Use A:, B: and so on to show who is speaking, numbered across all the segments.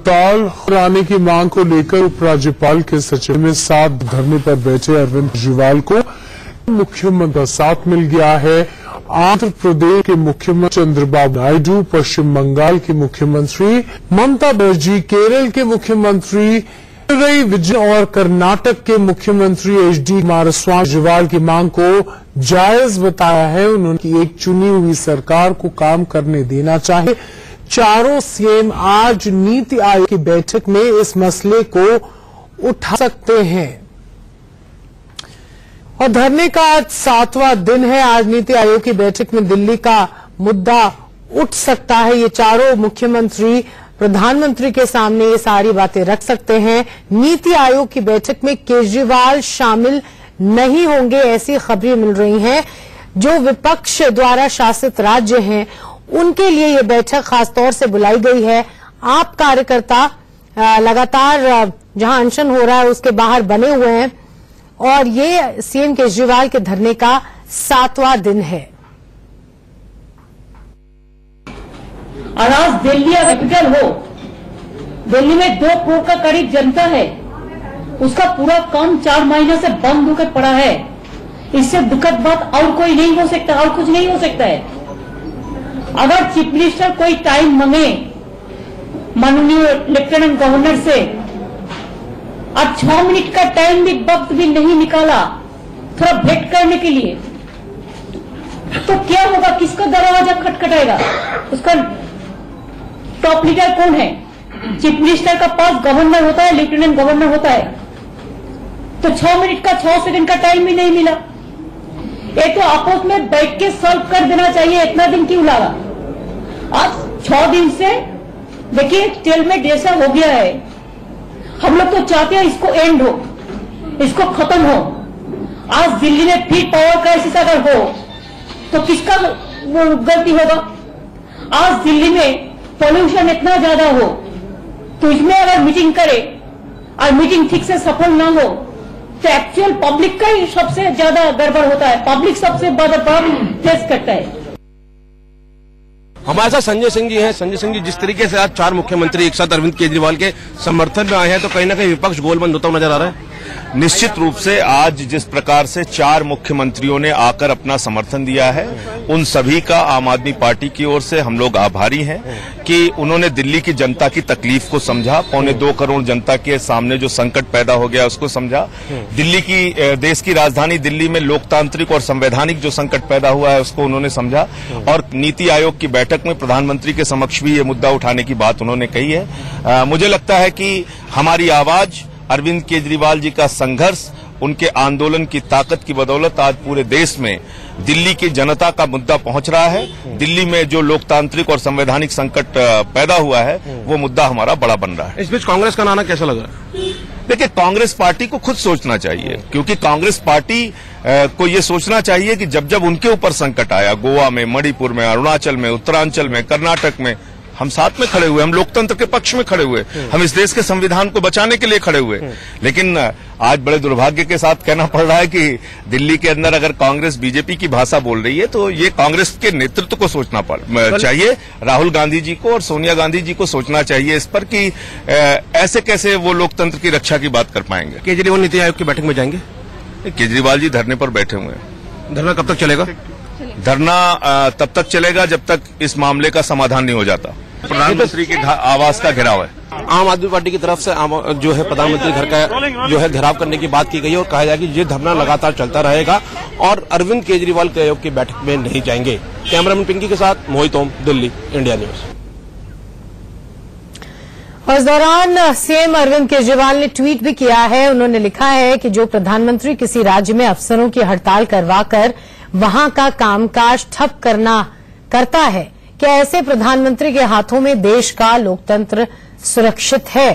A: हड़ताल कराने की मांग को लेकर उपराज्यपाल के सचिव में साथ धरने पर बैठे अरविंद केजरीवाल को मुख्यमंत्री का साथ मिल गया है। आंध्र प्रदेश के मुख्यमंत्री चंद्रबाबू नायडू, पश्चिम बंगाल के मुख्यमंत्री ममता बनर्जी, केरल के मुख्यमंत्री पिनरई विजयन और कर्नाटक के मुख्यमंत्री एचडी कुमारस्वामी केजरीवाल की मांग को जायज बताया है। उन्होंने एक चुनी हुई सरकार को काम करने देना चाहिए। चारों सीएम आज नीति आयोग की बैठक में इस मसले को उठा सकते हैं और धरने का आज 7वां दिन है। आज नीति आयोग की बैठक में दिल्ली का मुद्दा उठ सकता है। ये चारों मुख्यमंत्री प्रधानमंत्री के सामने ये सारी बातें रख सकते हैं। नीति आयोग की बैठक में केजरीवाल शामिल नहीं होंगे, ऐसी खबरें मिल रही हैं। जो विपक्ष द्वारा शासित राज्य हैं उनके लिए ये बैठक खासतौर से बुलाई गई है। आप कार्यकर्ता लगातार जहां अनशन हो रहा है उसके बाहर बने हुए हैं और ये सीएम केजरीवाल के धरने का 7वां दिन है।
B: और आज दिल्ली कैपिटल हो, दिल्ली में 2 करोड़ का करीब जनता है, उसका पूरा काम 4 महीने से बंद होकर पड़ा है। इससे दुखद बात और कोई नहीं हो सकता, और कुछ नहीं हो सकता है। अगर चीफ मिनिस्टर कोई टाइम मांगे माननीय लेफ्टिनेंट गवर्नर से और 6 मिनट का टाइम भी वक्त भी नहीं निकाला थोड़ा भेंट करने के लिए, तो क्या होगा? किसका दरवाजा खटखटाएगा? उसका टॉप लीडर कौन है? चीफ मिनिस्टर का पास गवर्नर होता है, लेफ्टिनेंट गवर्नर होता है। तो 6 मिनट का 6 सेकंड का टाइम भी नहीं मिला। ये तो आपस में बैठ के सॉल्व कर देना चाहिए। इतना दिन क्यों लगा? आज 6 दिन से देखिए स्टेलमेट जैसा हो गया है। हम लोग तो चाहते हैं इसको एंड हो, इसको खत्म हो। आज दिल्ली में फिर पावर क्राइसिस अगर हो तो किसका गलती होगा? आज दिल्ली में पॉल्यूशन इतना ज्यादा हो तो इसमें अगर मीटिंग करे और मीटिंग ठीक से सफल ना हो तो एक्चुअल पब्लिक का ही सबसे ज्यादा गड़बड़ होता है। पब्लिक सबसे बड़ा प्रॉब्लम फेस करता है।
C: हमारे साथ संजय सिंह जी हैं। संजय सिंह जी, जिस तरीके से आज 4 मुख्यमंत्री एक साथ अरविंद केजरीवाल के समर्थन में आए हैं तो कहीं ना कहीं विपक्ष गोलबंद होता हुआ नजर आ रहा है।
D: निश्चित रूप से आज जिस प्रकार से 4 मुख्यमंत्रियों ने आकर अपना समर्थन दिया है, उन सभी का आम आदमी पार्टी की ओर से हम लोग आभारी हैं कि उन्होंने दिल्ली की जनता की तकलीफ को समझा, 2.25 करोड़ जनता के सामने जो संकट पैदा हो गया उसको समझा। दिल्ली की देश की राजधानी दिल्ली में लोकतांत्रिक और संवैधानिक जो संकट पैदा हुआ है उसको उन्होंने समझा और नीति आयोग की बैठक में प्रधानमंत्री के समक्ष भी ये मुद्दा उठाने की बात उन्होंने कही है। मुझे लगता है कि हमारी आवाज, अरविंद केजरीवाल जी का संघर्ष, उनके आंदोलन की ताकत की बदौलत आज पूरे देश में दिल्ली की जनता का मुद्दा पहुंच रहा है। दिल्ली में जो लोकतांत्रिक और संवैधानिक संकट पैदा हुआ है वो मुद्दा हमारा बड़ा बन रहा है।
C: इस बीच कांग्रेस का नाना कैसा लग रहा है?
D: देखिए, कांग्रेस पार्टी को खुद सोचना चाहिए, क्योंकि कांग्रेस पार्टी को ये सोचना चाहिए कि जब जब उनके ऊपर संकट आया, गोवा में, मणिपुर में, अरुणाचल में, उत्तरांचल में, कर्नाटक में, हम साथ में खड़े हुए, हम लोकतंत्र के पक्ष में खड़े हुए, हम इस देश के संविधान को बचाने के लिए खड़े हुए। लेकिन आज बड़े दुर्भाग्य के साथ कहना पड़ रहा है कि दिल्ली के अंदर अगर कांग्रेस बीजेपी की भाषा बोल रही है तो ये कांग्रेस के नेतृत्व को सोचना चाहिए। राहुल गांधी जी को और सोनिया गांधी जी को सोचना चाहिए इस पर कि ऐसे कैसे वो लोकतंत्र की रक्षा की बात कर पाएंगे।
C: केजरीवाल नीति आयोग की बैठक में जाएंगे?
D: केजरीवाल जी धरने पर बैठे हुए हैं।
C: धरना कब तक चलेगा?
D: धरना तब तक चलेगा जब तक इस मामले का समाधान नहीं हो जाता। प्रधानमंत्री के आवास का घेराव है।
C: आम आदमी पार्टी की तरफ से जो है प्रधानमंत्री घर का जो है घेराव करने की बात की गई है और कहा जाए कि ये धरना लगातार चलता रहेगा और अरविंद केजरीवाल के आयोग की बैठक में नहीं जाएंगे। कैमरामैन पिंकी के साथ मोहित ओम, दिल्ली, इंडिया न्यूज।
E: और इस दौरान सीएम अरविंद केजरीवाल ने ट्वीट भी किया है। उन्होंने लिखा है कि जो प्रधानमंत्री किसी राज्य में अफसरों की हड़ताल करवाकर वहां का कामकाज ठप करता है, क्या ऐसे प्रधानमंत्री के हाथों में देश का लोकतंत्र सुरक्षित है?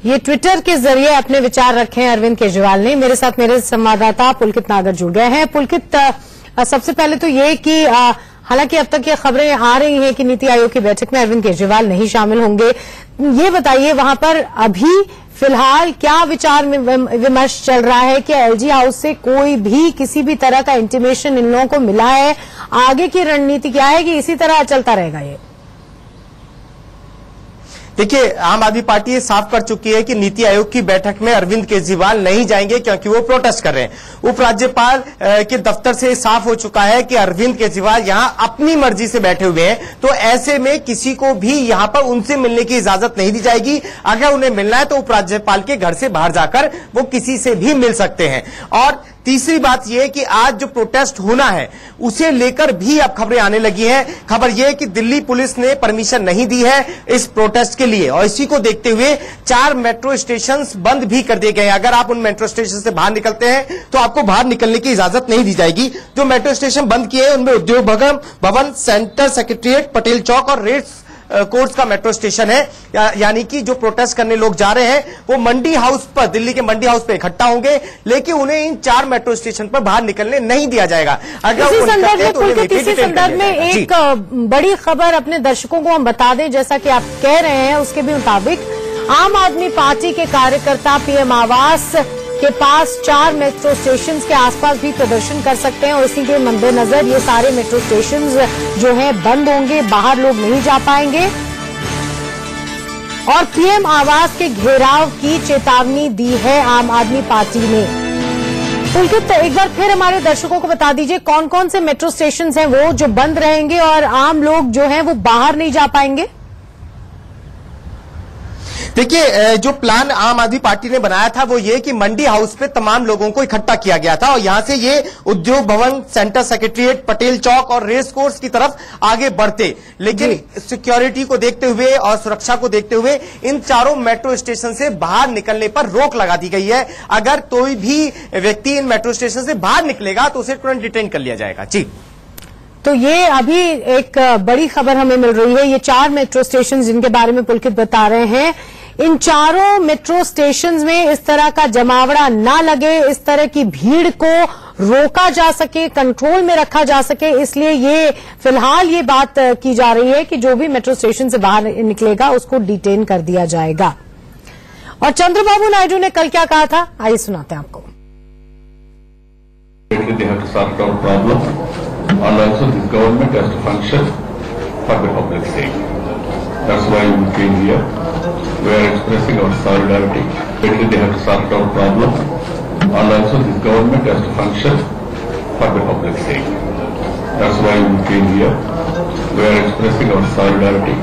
E: ये ट्विटर के जरिए अपने विचार रखे हैं अरविंद केजरीवाल ने। मेरे साथ मेरे संवाददाता पुलकित नागर जुड़ गए हैं। पुलकित, सबसे पहले तो ये कि हालांकि अब तक ये खबरें आ रही हैं कि नीति आयोग की बैठक में अरविंद केजरीवाल नहीं शामिल होंगे, ये बताइए वहां पर अभी फिलहाल क्या विचार विमर्श चल रहा है? कि एलजी हाउस से कोई भी किसी भी तरह का इंटीमेशन इन लोगों को मिला है? आगे की रणनीति क्या है कि इसी तरह चलता रहेगा ये?
F: देखिए, आम आदमी पार्टी ये साफ कर चुकी है कि नीति आयोग की बैठक में अरविंद केजरीवाल नहीं जाएंगे क्योंकि वो प्रोटेस्ट कर रहे हैं। उपराज्यपाल के दफ्तर से साफ हो चुका है कि अरविंद केजरीवाल यहां अपनी मर्जी से बैठे हुए हैं, तो ऐसे में किसी को भी यहां पर उनसे मिलने की इजाजत नहीं दी जाएगी। अगर उन्हें मिलना है तो उपराज्यपाल के घर से बाहर जाकर वो किसी से भी मिल सकते हैं। और तीसरी बात यह कि आज जो प्रोटेस्ट होना है उसे लेकर भी अब खबरें आने लगी हैं। खबर यह है कि दिल्ली पुलिस ने परमिशन नहीं दी है इस प्रोटेस्ट के लिए, और इसी को देखते हुए 4 मेट्रो स्टेशन बंद भी कर दिए गए हैं। अगर आप उन मेट्रो स्टेशन से बाहर निकलते हैं तो आपको बाहर निकलने की इजाजत नहीं दी जाएगी। जो मेट्रो स्टेशन बंद किए हैं उनमें उद्योग भवन, सेंटर सेक्रेटरिएट, पटेल चौक और रेड्स कोर्स का मेट्रो स्टेशन है। यानी कि जो प्रोटेस्ट करने लोग जा रहे हैं वो मंडी हाउस पर, दिल्ली के मंडी हाउस पे इकट्ठा होंगे, लेकिन उन्हें इन 4 मेट्रो स्टेशन पर बाहर निकलने नहीं दिया जाएगा। अगर
E: इसी संदर्भ में एक बड़ी खबर अपने दर्शकों को हम बता दें, जैसा कि आप कह रहे हैं उसके भी मुताबिक आम आदमी पार्टी के कार्यकर्ता पीएम आवास के पास 4 मेट्रो स्टेशन के आसपास भी प्रदर्शन कर सकते हैं, और इसी के मद्देनजर ये सारे मेट्रो स्टेशन जो हैं बंद होंगे, बाहर लोग नहीं जा पाएंगे। और पीएम आवास के घेराव की चेतावनी दी है आम आदमी पार्टी ने। पुलकित, एक बार फिर हमारे दर्शकों को बता दीजिए कौन कौन से मेट्रो स्टेशन हैं वो जो बंद रहेंगे और आम लोग जो हैं वो बाहर नहीं जा पाएंगे।
F: देखिए, जो प्लान आम आदमी पार्टी ने बनाया था वो ये कि मंडी हाउस पे तमाम लोगों को इकट्ठा किया गया था, और यहां से ये उद्योग भवन, सेंटर सेक्रेटरिएट, पटेल चौक और रेस कोर्स की तरफ आगे बढ़ते। लेकिन सिक्योरिटी को देखते हुए और सुरक्षा को देखते हुए इन 4 मेट्रो स्टेशन से बाहर निकलने पर रोक लगा दी गई है। अगर कोई भी व्यक्ति इन मेट्रो स्टेशन से बाहर निकलेगा तो उसे तुरंत डिटेन कर लिया जाएगा। जी,
E: तो ये अभी एक बड़ी खबर हमें मिल रही है। ये 4 मेट्रो स्टेशन जिनके बारे में पुलकित बता रहे हैं, इन 4 मेट्रो स्टेशन में इस तरह का जमावड़ा ना लगे, इस तरह की भीड़ को रोका जा सके, कंट्रोल में रखा जा सके, इसलिए ये फिलहाल ये बात की जा रही है कि जो भी मेट्रो स्टेशन से बाहर निकलेगा उसको डिटेन कर दिया जाएगा। और चंद्रबाबू नायडू ने कल क्या कहा था, आइए सुनाते हैं आपको।
G: And also this government has to function for the public's sake. That's why we came here. We are expressing our solidarity. They have to sort out problem. And also this government has to function for the public's sake. That's why we came here. We are expressing our solidarity.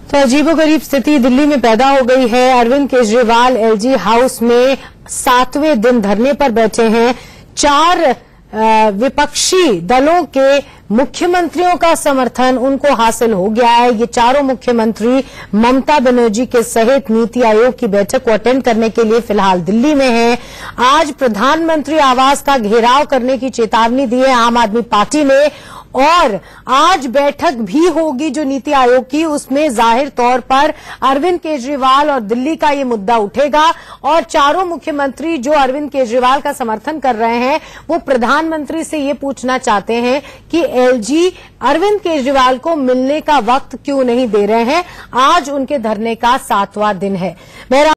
E: तो अजीबोगरीब स्थिति दिल्ली में पैदा हो गई है। Arvind Kejriwal LG house में 7वें दिन धरने पर बैठे हैं। 4 विपक्षी दलों के मुख्यमंत्रियों का समर्थन उनको हासिल हो गया है। ये 4 मुख्यमंत्री ममता बनर्जी के सहित नीति आयोग की बैठक को अटेंड करने के लिए फिलहाल दिल्ली में हैं। आज प्रधानमंत्री आवास का घेराव करने की चेतावनी दी है आम आदमी पार्टी ने, और आज बैठक भी होगी जो नीति आयोग की, उसमें जाहिर तौर पर अरविंद केजरीवाल और दिल्ली का ये मुद्दा उठेगा। और 4 मुख्यमंत्री जो अरविंद केजरीवाल का समर्थन कर रहे हैं वो प्रधानमंत्री से ये पूछना चाहते हैं कि एलजी अरविंद केजरीवाल को मिलने का वक्त क्यों नहीं दे रहे हैं। आज उनके धरने का 7वां दिन है।